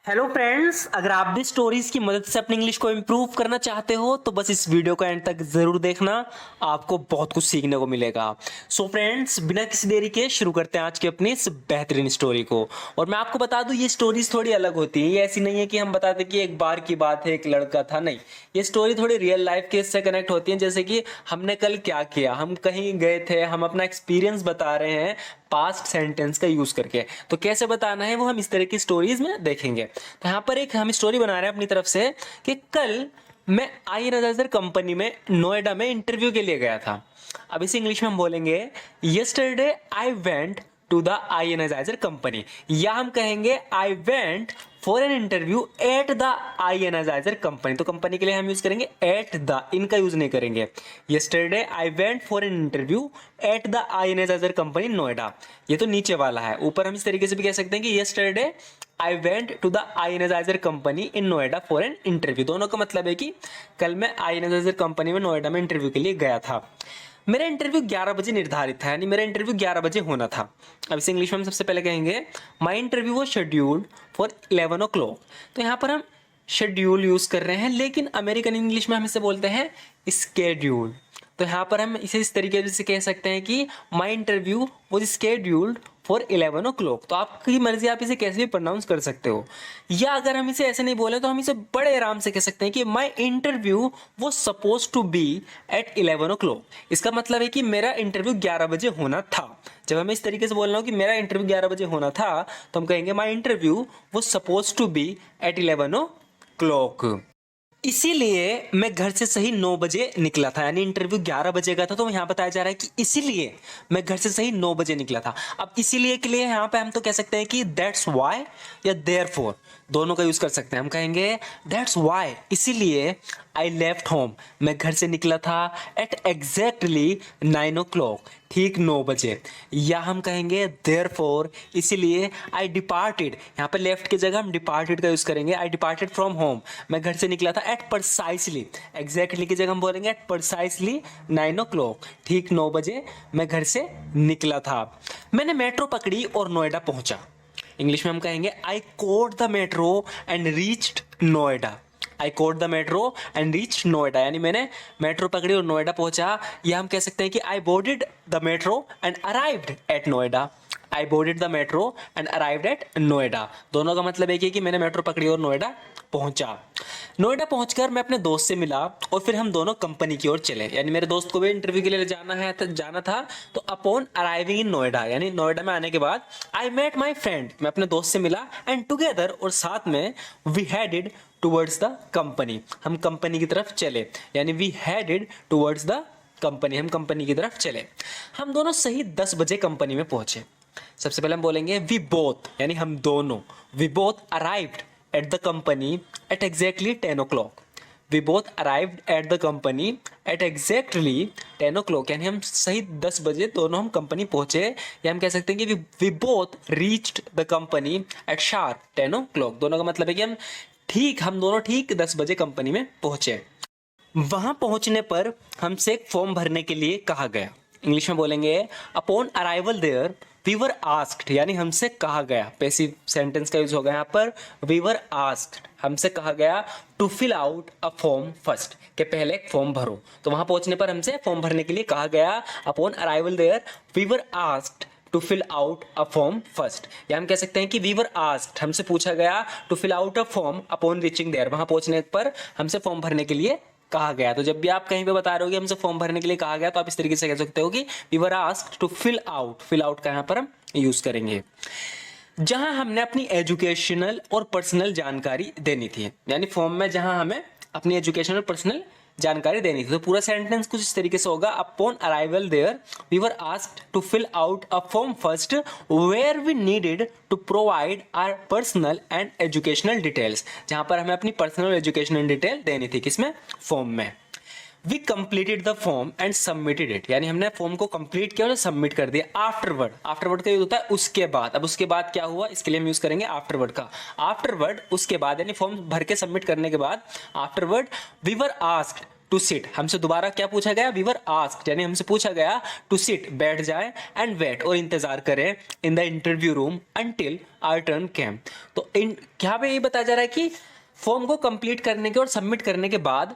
Hello friends, अगर आप भी स्टोरीज की मदद से अपनी इंग्लिश को इम्प्रूव करना चाहते हो तो बस इस वीडियो को एंड तक जरूर देखना। आपको बहुत कुछ सीखने को मिलेगा। सो फ्रेंड्स, बिना किसी देरी के शुरू करते हैं आज की अपनी इस बेहतरीन स्टोरी को। और मैं आपको बता दूं, ये स्टोरीज थोड़ी अलग होती है। ये ऐसी नहीं है कि हम बताते कि एक बार की बात है, एक लड़का था। नहीं, ये स्टोरी थोड़ी रियल लाइफ केस से कनेक्ट होती है। जैसे कि हमने कल क्या किया, हम कहीं गए थे, हम अपना एक्सपीरियंस बता रहे हैं पास्ट सेंटेंस का यूज करके। तो कैसे बताना है वो हम इस तरह की स्टोरीज में देखेंगे। तो यहाँ पर एक हम स्टोरी बना रहे हैं अपनी तरफ से कि कल मैं आई एनालाइजर कंपनी में नोएडा में इंटरव्यू के लिए गया था। अब इसे इंग्लिश में हम बोलेंगे yesterday I went to the I analyser company, या हम कहेंगे I went for an interview at the I analyser company. तो कंपनी के लिए हम यूज करेंगे एट द, इनका यूज नहीं करेंगे। Yesterday I went for an interview at the I analyser company Noida, ये तो नीचे वाला है। ऊपर हम इस तरीके से भी कह सकते हैं कि yesterday I went to the I analyser company in Noida for an interview. दोनों का मतलब है कि कल मैं आई एनालाइजर कंपनी में नोएडा में इंटरव्यू के लिए गया था। मेरा इंटरव्यू 11 बजे निर्धारित था, यानी मेरा इंटरव्यू 11 बजे होना था। अब इसे इंग्लिश में हम सबसे पहले कहेंगे माई इंटरव्यू वो शेड्यूल्ड फॉर 11 ओ क्लॉक। तो यहाँ पर हम शेड्यूल यूज कर रहे हैं, लेकिन अमेरिकन इंग्लिश में हम इसे बोलते हैं स्केड्यूल। तो यहाँ पर हम इसे इस तरीके से कह सकते हैं कि my interview was scheduled for 11 o'clock. तो आपकी मर्जी, आप इसे कैसे भी प्रोनाउंस कर सकते हो। या अगर हम इसे ऐसे नहीं बोले तो हम इसे बड़े आराम से कह सकते हैं कि my interview was suppose to be at 11 o'clock. इसका मतलब है कि मेरा इंटरव्यू 11 बजे होना था। जब हमें इस तरीके से बोलना हो कि मेरा इंटरव्यू 11 बजे होना था, तो हम कहेंगे my interview was suppose to be at 11 o'clock. इसीलिए मैं घर से सही 9 बजे निकला था, यानी इंटरव्यू 11 बजे का था। तो यहाँ बताया जा रहा है कि इसीलिए मैं घर से सही 9 बजे निकला था। अब इसीलिए के लिए यहाँ पे हम तो कह सकते हैं कि दैट्स वाई या देयरफॉर, दोनों का यूज कर सकते हैं। हम कहेंगे दैट्स वाई, इसीलिए आई लेफ्ट होम, मैं घर से निकला था एट एग्जैक्टली 9 ओ क्लॉक, ठीक 9 बजे। या हम कहेंगे देयरफॉर, इसीलिए आई डिपार्टेड, यहाँ पे लेफ्ट की जगह हम डिपार्टेड का यूज करेंगे। आई डिपार्टेड फ्रॉम होम, मैं घर से निकला था एट प्रिसाइसली, एग्जैक्टली की जगह हम बोलेंगे एट प्रिसाइसली 9 ओ क्लॉक, ठीक 9 बजे मैं घर से निकला था। मैंने मेट्रो पकड़ी और नोएडा पहुंचा। इंग्लिश में हम कहेंगे आई caught the metro and reached Noida. I caught the metro and reach Noida, यानी मैंने मेट्रो पकड़ी और नोएडा पहुंचा। या हम कह सकते हैं कि I boarded the metro and arrived at Noida. I boarded the metro and arrived at Noida, दोनों का मतलब एक ही कि मैंने मेट्रो पकड़ी और नोएडा पहुंचा। नोएडा पहुंचकर मैं अपने दोस्त से मिला और फिर हम दोनों कंपनी की ओर चले, यानी मेरे दोस्त को भी इंटरव्यू के लिए जाना था। तो अपॉन अराइविंग इन नोएडा, यानी नोएडा में आने के बाद आई मेट माई फ्रेंड, मैं अपने दोस्त से मिला एंड टुगेदर, और साथ में we headed towards the company, हम कंपनी की तरफ चले। यानी we headed towards the company, हम कंपनी की तरफ चले। हम दोनों सही 10 बजे कंपनी में पहुंचे। सबसे पहले हम बोलेंगे वी बोथ, यानी हम दोनों, we both arrived at the company at exactly 10 o'clock. We both arrived at the company at exactly 10 o'clock, यानी हम सही 10 बजे दोनों हम कंपनी पहुंचे। या हम कह सकते हैं कि we both reached the company at sharp 10 o'clock, दोनों का मतलब है कि हम दोनों ठीक 10 बजे कंपनी में पहुंचे। वहां पहुंचने पर हमसे एक फॉर्म भरने के लिए कहा गया। इंग्लिश में बोलेंगे upon arrival there we were asked, यानी हमसे कहा गया, पैसिव सेंटेंस का यूज होगा यहाँ पर। वी वर आस्क्ड, हमसे कहा गया to fill out a form first, के पहले एक फॉर्म भरो। तो वहां पहुंचने पर हमसे फॉर्म भरने के लिए कहा गया। Upon arrival there we were asked to fill out a form first, या हम कह सकते हैं कि वी वर आस्क्ड, हमसे पूछा गया to fill out a form upon reaching there, वहां पहुंचने पर हमसे फॉर्म भरने के लिए कहा गया। तो जब भी आप कहीं पे बता रहे हो कि हमसे फॉर्म भरने के लिए कहा गया, तो आप इस तरीके से कह सकते हो कि we were asked to fill out, fill out का यहाँ पर हम यूज करेंगे। जहां हमने अपनी एजुकेशनल और पर्सनल जानकारी देनी थी, यानी फॉर्म में जहां हमें अपनी एजुकेशनल और पर्सनल जानकारी देनी थी। तो पूरा सेंटेंस कुछ इस तरीके से होगा upon arrival there we were asked to fill out a form first where we needed to provide our personal and educational details, जहां पर हमें अपनी पर्सनल और एजुकेशनल डिटेल देनी थी, किसमें, फॉर्म में। We completed the form and submitted it, यानी हमने फॉर्म को कंप्लीट किया और सबमिट कर दिया। आफ्टरवर्ड, आफ्टरवर्ड का यूज होता है उसके बाद। अब उसके बाद क्या हुआ, इसके लिए हम यूज करेंगे आफ्टरवर्ड का। आफ्टरवर्ड, उसके बाद, यानी फॉर्म भर के सबमिट करने के बाद, afterward we were asked to sit, हमसे दोबारा क्या पूछा गया, वी वर आस्क्ड, यानी हमसे पूछा गया टू सिट, बैठ जाए, एंड वेट, और इंतजार करें, in the interview room until our turn came. तो क्या पे ये बताया जा रहा है कि फॉर्म को कंप्लीट करने के और सबमिट करने के बाद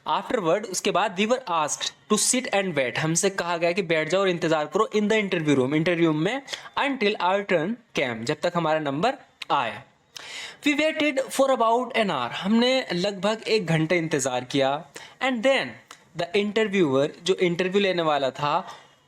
आफ्टरवर्ड, उसके बाद we were asked to sit and wait, हमसे कहा गया कि बैठ जाओ और इंतजार करो, in the interview room, interview में, अंटिल आवर टर्न केम, जब तक हमारा नंबर आए। We waited for about an hour, हमने लगभग 1 घंटे इंतजार किया, एंड देन द इंटरव्यूअर, जो इंटरव्यू लेने वाला था,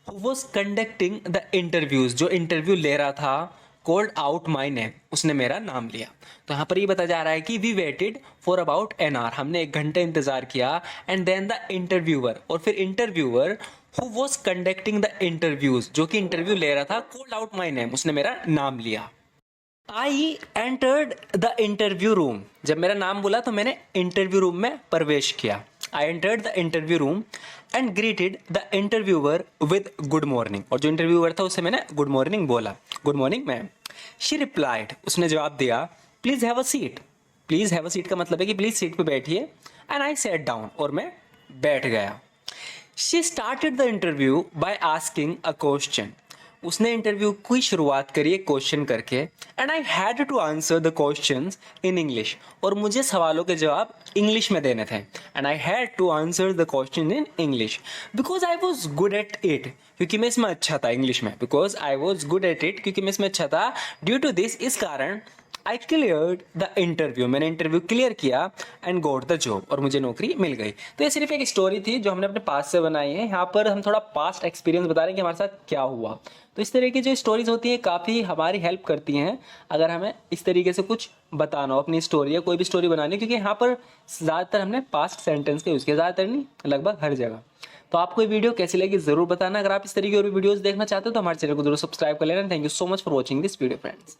who was conducting the interviews, जो इंटरव्यू ले रहा था, कॉल्ड आउट माई नेम, उसने मेरा नाम लिया। तो यहाँ पर ये बताया जा रहा है कि we waited for about an hour, हमने 1 घंटे इंतजार किया, एंड देन द इंटरव्यूअर, और फिर interviewer who was conducting the interviews, जो कि इंटरव्यू ले रहा था, कॉल्ड आउट माई नेम, उसने मेरा नाम लिया। I entered the interview room, जब मेरा नाम बोला तो मैंने इंटरव्यू रूम में प्रवेश किया। I entered the interview room and greeted the interviewer with good morning, और जो इंटरव्यूअर था उससे मैंने गुड मॉर्निंग बोला, good morning ma'am. She replied, उसने जवाब दिया, please have a seat, please have a seat का मतलब है कि प्लीज सीट पे बैठिए, एंड आई सेट डाउन, और मैं बैठ गया। She started the interview by asking a question, उसने इंटरव्यू की शुरुआत करी एक क्वेश्चन करके, and I had to answer the questions in English, और मुझे सवालों के जवाब इंग्लिश में देने थे, and I had to answer the question in English because I was good at it, क्योंकि मैं इसमें अच्छा था इंग्लिश में, because I was good at it, क्योंकि मैं इसमें अच्छा था, ड्यू टू दिस, इस कारण, आई क्लियर्ड द इंटरव्यू, मैंने इंटरव्यू क्लियर किया, एंड गॉट द जॉब, और मुझे नौकरी मिल गई। तो ये सिर्फ एक स्टोरी थी जो हमने अपने पास्ट से बनाई है, यहाँ पर हम थोड़ा पास्ट एक्सपीरियंस बता रहे हैं कि हमारे साथ क्या हुआ। तो इस तरह की जो स्टोरीज होती हैं काफ़ी हमारी हेल्प करती हैं अगर हमें इस तरीके से कुछ बताना हो, अपनी स्टोरी या कोई भी स्टोरी बनानी हो, क्योंकि यहाँ पर ज़्यादातर हमने पास्ट सेंटेंस का यूज़ किया, ज़्यादातर नहीं, लगभग हर जगह। तो आपको ये वीडियो कैसी लगी ज़रूर बताना। अगर आप इस तरीके की और वीडियोज़ देखना चाहते हो तो हमारे चैनल को जरूर सब्सक्राइब कर लेना। Thank you so much for watching this video friends.